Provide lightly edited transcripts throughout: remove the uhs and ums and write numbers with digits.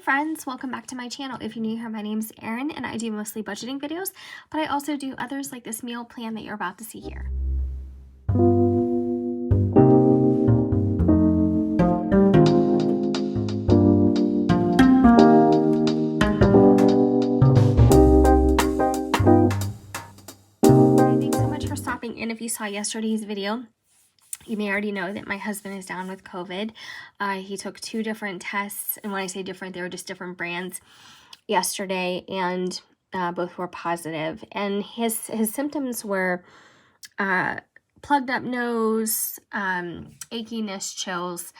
friends, welcome back to my channel. If you're new here, my name's Erin and I do mostly budgeting videos, but I also do others like this meal plan that you're about to see here. Thanks so much for stopping in. If you saw yesterday's video, you may already know that my husband is down with COVID. He took 2 different tests, and when I say different, they were just different brands yesterday, and both were positive. And his symptoms were plugged up nose, achiness, chills,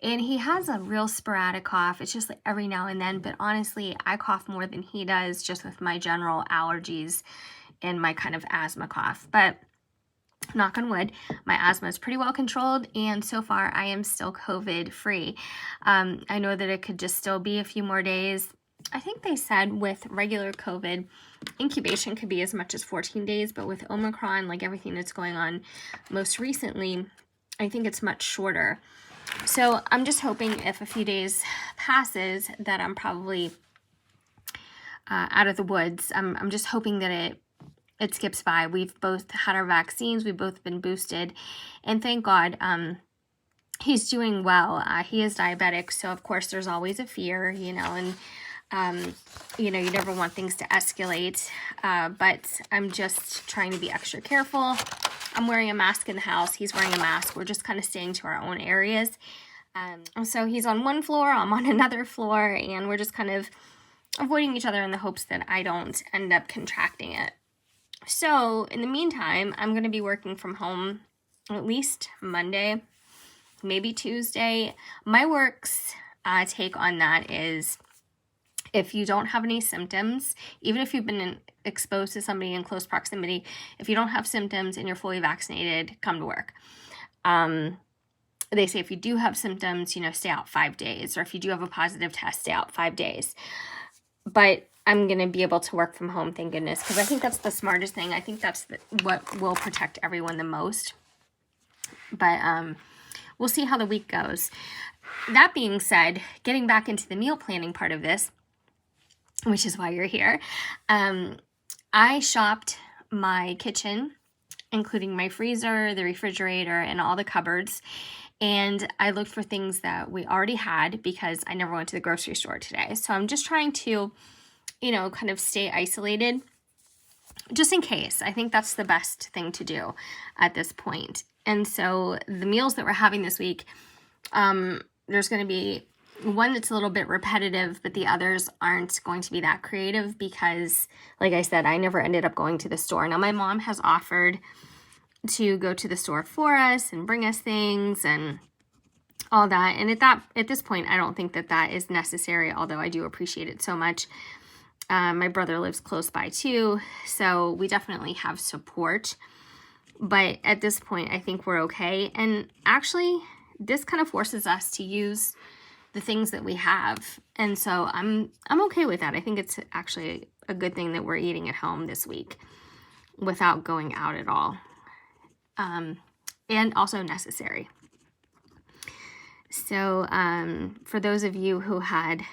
and he has a real sporadic cough. It's just like every now and then, but honestly, I cough more than he does just with my general allergies and my kind of asthma cough. But knock on wood, my asthma is pretty well controlled, and so far I am still COVID free. I know that it could just still be a few more days. I think they said with regular COVID, incubation could be as much as 14 days, but with Omicron, like everything that's going on most recently, I think it's much shorter. So I'm just hoping if a few days passes that I'm probably out of the woods. I'm just hoping that it skips by. We've both had our vaccines. We've both been boosted. And thank God he's doing well. He is diabetic. So, of course, there's always a fear, and, you never want things to escalate. But I'm just trying to be extra careful. I'm wearing a mask in the house. He's wearing a mask. We're just kind of staying to our own areas. So he's on one floor. I'm on another floor. And we're just kind of avoiding each other in the hopes that I don't end up contracting it. So, in the meantime, I'm going to be working from home at least Monday, maybe Tuesday. My work's take on that is if you don't have any symptoms, even if you've been exposed to somebody in close proximity, if you don't have symptoms and you're fully vaccinated, come to work. They say if you do have symptoms, stay out 5 days, or if you do have a positive test, stay out 5 days. But I'm going to be able to work from home, thank goodness, because I think that's the smartest thing. I think that's what will protect everyone the most. But we'll see how the week goes. That being said, getting back into the meal planning part of this, which is why you're here, I shopped my kitchen, including my freezer, the refrigerator, and all the cupboards. And I looked for things that we already had because I never went to the grocery store today. So I'm just trying to kind of stay isolated just in case. I think that's the best thing to do at this point. And so the meals that we're having this week, there's going to be one that's a little bit repetitive, but the others aren't going to be that creative because, like I said, I never ended up going to the store. Now, my mom has offered to go to the store for us and bring us things and all that. And at this point, I don't think that is necessary, although I do appreciate it so much. My brother lives close by too, so we definitely have support. But at this point, I think we're okay. And actually, this kind of forces us to use the things that we have. And so I'm okay with that. I think it's actually a good thing that we're eating at home this week without going out at all. And also necessary. So for those of you who had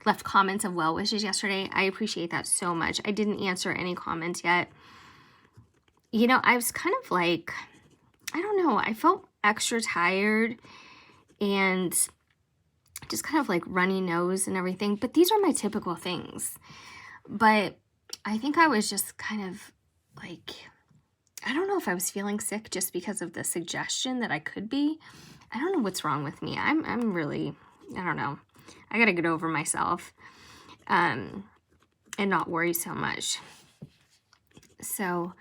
left comments of well wishes yesterday, I appreciate that so much. I didn't answer any comments yet. I was kind of like, I don't know, I felt extra tired and just kind of like runny nose and everything. But these are my typical things. But I think I was just kind of like, I don't know if I was feeling sick just because of the suggestion that I could be. I don't know what's wrong with me. I'm really, I don't know. I got to get over myself and not worry so much. So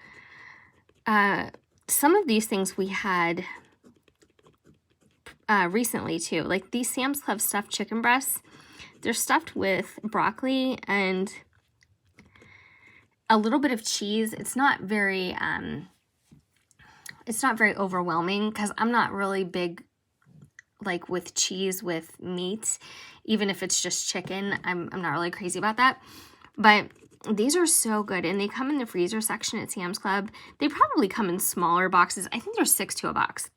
some of these things we had recently too, like these Sam's Club stuffed chicken breasts. They're stuffed with broccoli and a little bit of cheese. It's not very overwhelming because I'm not really big like with cheese with meat, even if it's just chicken. I'm not really crazy about that. But these are so good, and they come in the freezer section at Sam's Club. They probably come in smaller boxes. I think there's 6 to a box.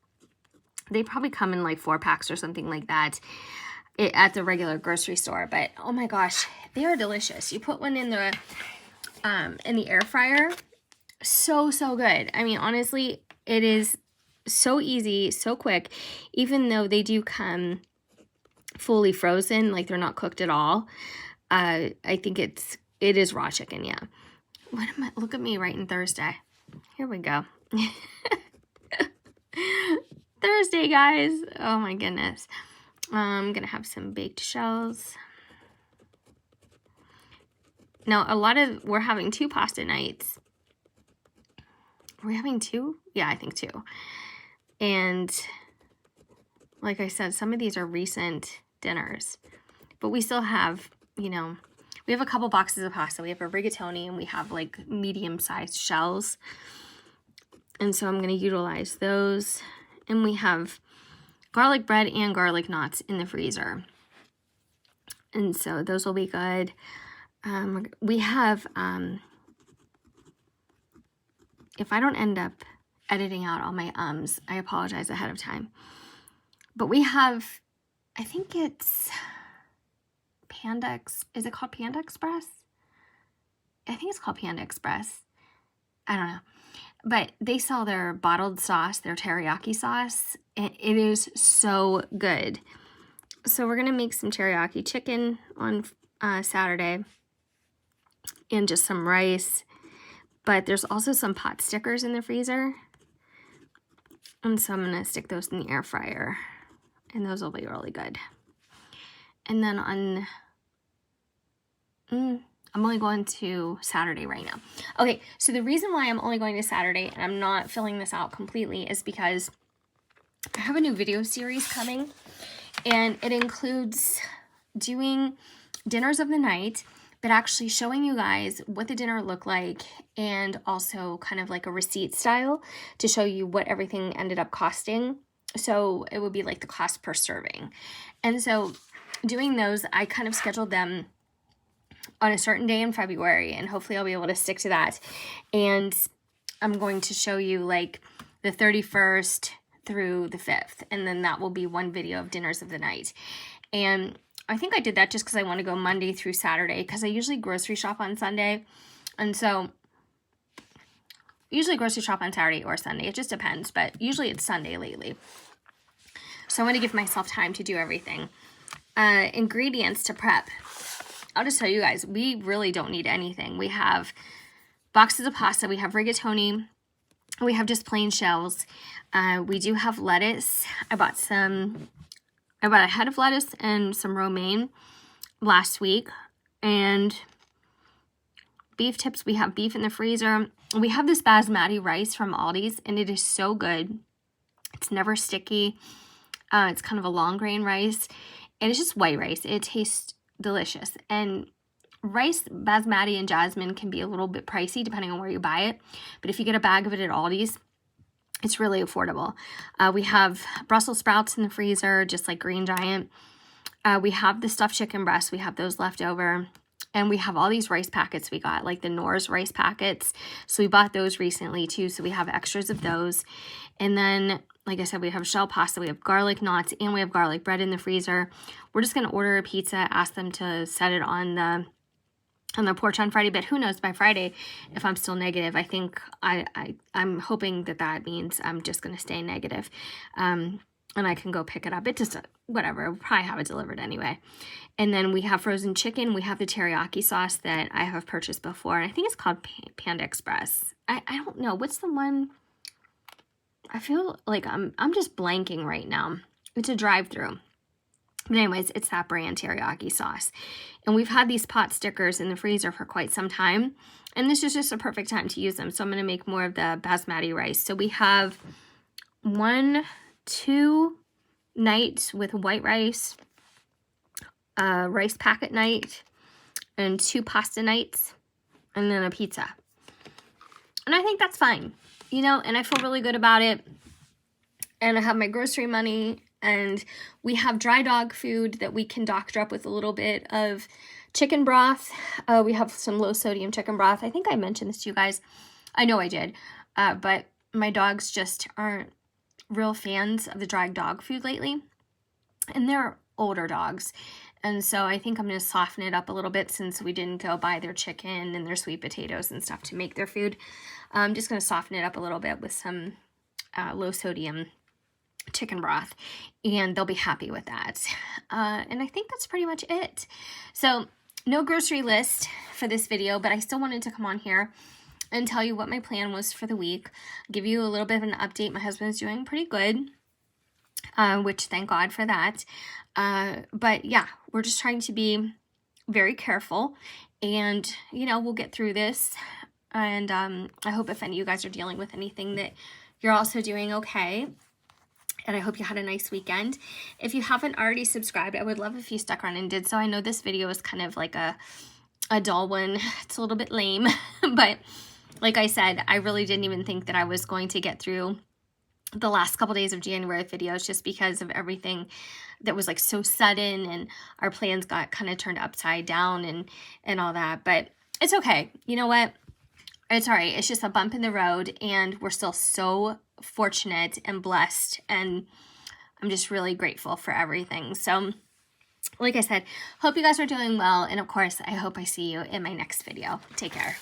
They probably come in like 4 packs or something like that. at the regular grocery store. But oh my gosh, they are delicious. You put one in the air fryer, so good. I mean, honestly, it is so easy, so quick, even though they do come fully frozen, like they're not cooked at all. I think it is raw chicken. Yeah. What am I? Look at me writing Thursday. Here we go. Thursday, guys. Oh my goodness. I'm gonna have some baked shells. Now, we're having 2 pasta nights. Are we having 2? Yeah, I think 2. And like I said, some of these are recent dinners, but we still have, you know, we have a couple boxes of pasta. We have a rigatoni and we have like medium-sized shells. And so I'm going to utilize those. And we have garlic bread and garlic knots in the freezer. And so those will be good. We have, if I don't end up editing out all my ums, I apologize ahead of time. But we have, I think it's Panda, is it called Panda Express? I think it's called Panda Express. I don't know. But they sell their bottled sauce, their teriyaki sauce, and it is so good. So we're going to make some teriyaki chicken on Saturday and just some rice. But there's also some pot stickers in the freezer. And so I'm going to stick those in the air fryer. And those will be really good. And then I'm only going to Saturday right now. Okay, so the reason why I'm only going to Saturday and I'm not filling this out completely is because I have a new video series coming. And it includes doing dinners of the night, but actually showing you guys what the dinner looked like and also kind of like a receipt style to show you what everything ended up costing. So it would be like the cost per serving. And so doing those, I kind of scheduled them on a certain day in February, and hopefully I'll be able to stick to that. And I'm going to show you like the 31st through the 5th, and then that will be one video of dinners of the night. And I think I did that just because I want to go Monday through Saturday, because I usually grocery shop on Sunday. And so usually grocery shop on Saturday or Sunday. It just depends, but usually it's Sunday lately. So I want to give myself time to do everything. Ingredients to prep. I'll just tell you guys, we really don't need anything. We have boxes of pasta. We have rigatoni. We have just plain shells. We do have lettuce. I bought a head of lettuce and some romaine last week. And beef tips. We have beef in the freezer. We have this basmati rice from Aldi's, and it is so good. It's never sticky. It's kind of a long grain rice. And it's just white rice. It tastes delicious. And rice, basmati and jasmine can be a little bit pricey depending on where you buy it. But if you get a bag of it at Aldi's, it's really affordable. We have Brussels sprouts in the freezer, just like Green Giant. We have the stuffed chicken breasts. We have those left over. And we have all these rice packets we got, like the Knorr's rice packets. So we bought those recently too. So we have extras of those. And then, like I said, we have shell pasta, we have garlic knots, and we have garlic bread in the freezer. We're just going to order a pizza, ask them to set it on the porch on Friday, but who knows by Friday if I'm still negative. I think I'm hoping that means I'm just going to stay negative. And I can go pick it up. It just, whatever, we'll probably have it delivered anyway. And then we have frozen chicken. We have the teriyaki sauce that I have purchased before. And I think it's called Panda Express. I don't know. What's the one? I feel like I'm just blanking right now. It's a drive-through. But anyways, it's that brand teriyaki sauce. And we've had these pot stickers in the freezer for quite some time. And this is just a perfect time to use them. So I'm going to make more of the basmati rice. So we have 2 nights with white rice, rice packet night, and 2 pasta nights, and then a pizza. And I think that's fine. You know, and I feel really good about it. And I have my grocery money, and we have dry dog food that we can doctor up with a little bit of chicken broth. We have some low sodium chicken broth. I think I mentioned this to you guys. I know I did. But my dogs just aren't real fans of the dry dog food lately. And they're older dogs. And so I think I'm going to soften it up a little bit since we didn't go buy their chicken and their sweet potatoes and stuff to make their food. I'm just going to soften it up a little bit with some low sodium chicken broth, and they'll be happy with that. And I think that's pretty much it. So no grocery list for this video, but I still wanted to come on here and tell you what my plan was for the week, give you a little bit of an update. My husband's doing pretty good, which thank God for that. But yeah, we're just trying to be very careful, and you know, we'll get through this. And I hope if any of you guys are dealing with anything that you're also doing okay. And I hope you had a nice weekend. If you haven't already subscribed, I would love if you stuck around and did so. I know this video is kind of like a dull one. It's a little bit lame, but like I said, I really didn't even think that I was going to get through the last couple days of January videos just because of everything that was like so sudden, and our plans got kind of turned upside down and all that. But it's okay. You know what? It's all right. It's just a bump in the road, and we're still so fortunate and blessed, and I'm just really grateful for everything. So like I said, hope you guys are doing well, and of course I hope I see you in my next video. Take care.